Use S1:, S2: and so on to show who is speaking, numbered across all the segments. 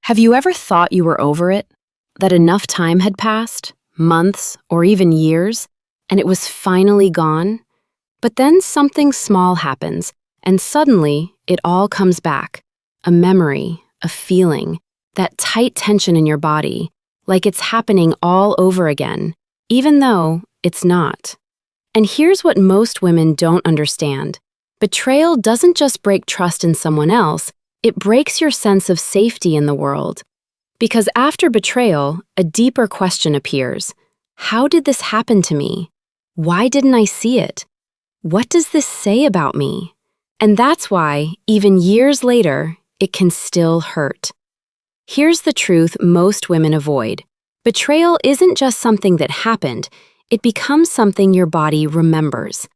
S1: Have you ever thought you were over it? That enough time had passed, months or even years, and it was finally gone? But then something small happens, and suddenly it all comes back. A memory, a feeling, that tight tension in your body, like it's happening all over again, even though it's not. And here's what most women don't understand. Betrayal doesn't just break trust in someone else, it breaks your sense of safety in the world. Because after betrayal, a deeper question appears. How did this happen to me? Why didn't I see it? What does this say about me? And that's why, even years later, it can still hurt. Here's the truth most women avoid. Betrayal isn't just something that happened, it becomes something your body remembers.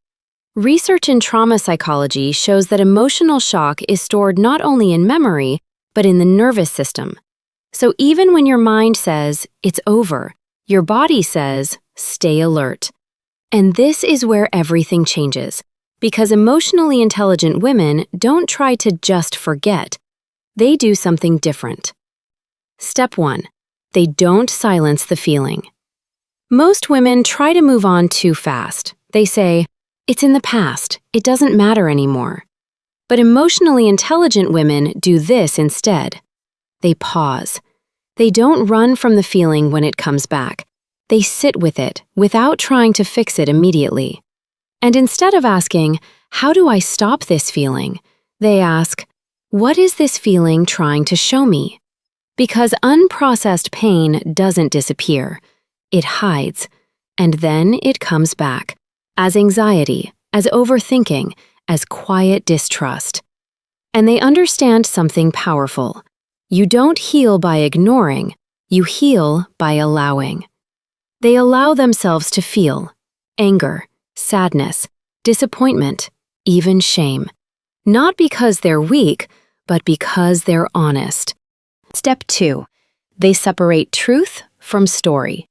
S1: Research in trauma psychology shows that emotional shock is stored not only in memory, but in the nervous system. So even when your mind says, it's over, your body says, stay alert. And this is where everything changes, because emotionally intelligent women don't try to just forget. They do something different. Step 1. They don't silence the feeling. Most women try to move on too fast. They say, it's in the past, it doesn't matter anymore. But emotionally intelligent women do this instead. They pause. They don't run from the feeling when it comes back. They sit with it without trying to fix it immediately. And instead of asking, how do I stop this feeling? They ask, what is this feeling trying to show me? Because unprocessed pain doesn't disappear. It hides, and then it comes back. As anxiety, as overthinking, as quiet distrust. And they understand something powerful. You don't heal by ignoring, you heal by allowing. They allow themselves to feel anger, sadness, disappointment, even shame. Not because they're weak, but because they're honest. Step 2. They separate truth from story.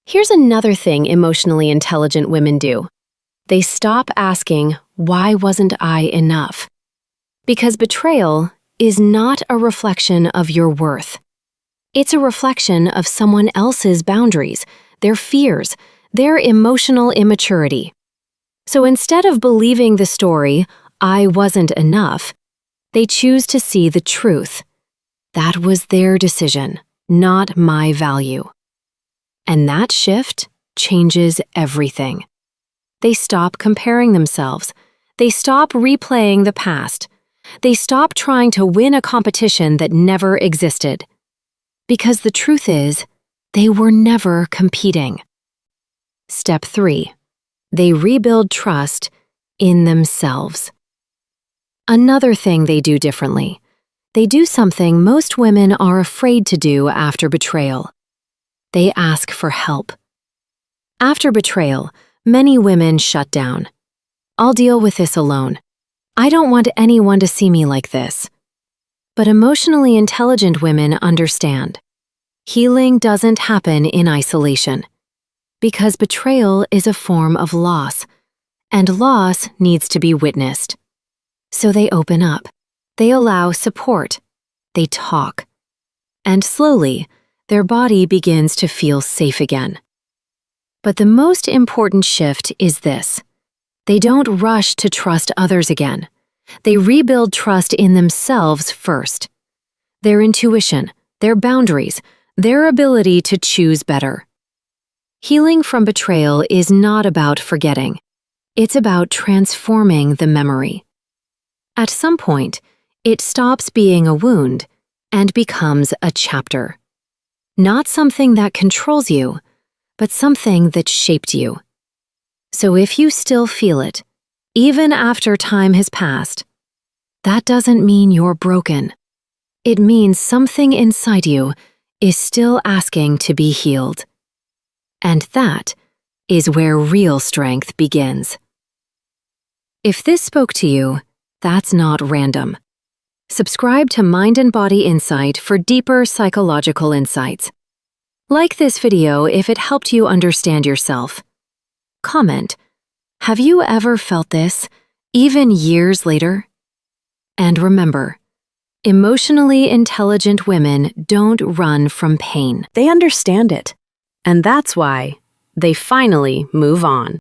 S1: Here's another thing emotionally intelligent women do. They stop asking, why wasn't I enough? Because betrayal is not a reflection of your worth. It's a reflection of someone else's boundaries, their fears, their emotional immaturity. So instead of believing the story, I wasn't enough, they choose to see the truth. That was their decision, not my value. And that shift changes everything. They stop comparing themselves. They stop replaying the past. They stop trying to win a competition that never existed. Because the truth is, they were never competing. Step 3. They rebuild trust in themselves. Another thing they do differently. They do something most women are afraid to do after betrayal. They ask for help. After betrayal, many women shut down. I'll deal with this alone. I don't want anyone to see me like this. But emotionally intelligent women understand. Healing doesn't happen in isolation. Because betrayal is a form of loss, and loss needs to be witnessed. So they open up. They allow support. They talk. And slowly, their body begins to feel safe again. But the most important shift is this. They don't rush to trust others again. They rebuild trust in themselves first. Their intuition, their boundaries, their ability to choose better. Healing from betrayal is not about forgetting. It's about transforming the memory. At some point, it stops being a wound and becomes a chapter. Not something that controls you, but something that shaped you. So if you still feel it, even after time has passed, that doesn't mean you're broken. It means something inside you is still asking to be healed. And that is where real strength begins. If this spoke to you, that's not random. Subscribe to Mind and Body Insight for deeper psychological insights. Like this video if it helped you understand yourself. Comment, have you ever felt this, even years later? And remember, Emotionally intelligent women don't run from pain. They understand it. And that's why they finally move on.